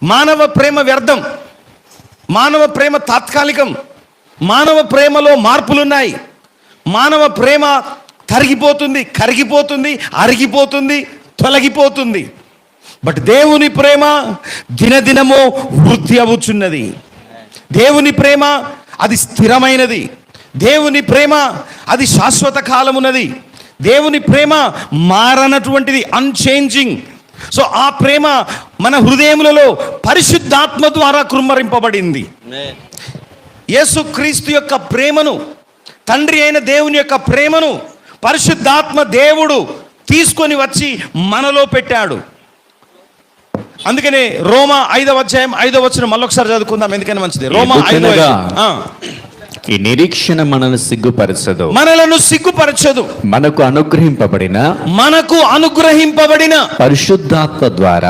మానవ ప్రేమ వ్యర్థం, మానవ ప్రేమ తాత్కాలికం, మానవ ప్రేమలో మార్పులున్నాయి. మానవ ప్రేమ తరిగిపోతుంది, కరిగిపోతుంది, అరిగిపోతుంది, తొలగిపోతుంది. బట్ దేవుని ప్రేమ దినదినము వృద్ధి అవుచున్నది. దేవుని ప్రేమ అది స్థిరమైనది. దేవుని ప్రేమ అది శాశ్వత కాలమున్నది. దేవుని ప్రేమ మారనటువంటిది, అన్చేంజింగ్. సో ఆ ప్రేమ మన హృదయములలో పరిశుద్ధాత్మ ద్వారా కృమ్మరింపబడింది. యేసుక్రీస్తు యొక్క ప్రేమను, తండ్రి అయిన దేవుని యొక్క ప్రేమను పరిశుద్ధాత్మ దేవుడు తీసుకొని వచ్చి మనలో పెట్టాడు. అందుకనే రోమా 5వ అధ్యాయం 5వ వచనం మళ్ళొకసారి చదువుకుందాం, ఎందుకని మంచిది. రోమా 5 ఈ నిరీక్షణ మనల్ని సిగ్గుపరచదు, మనకు అనుగ్రహింపబడిన పరిశుద్ధాత్మ ద్వారా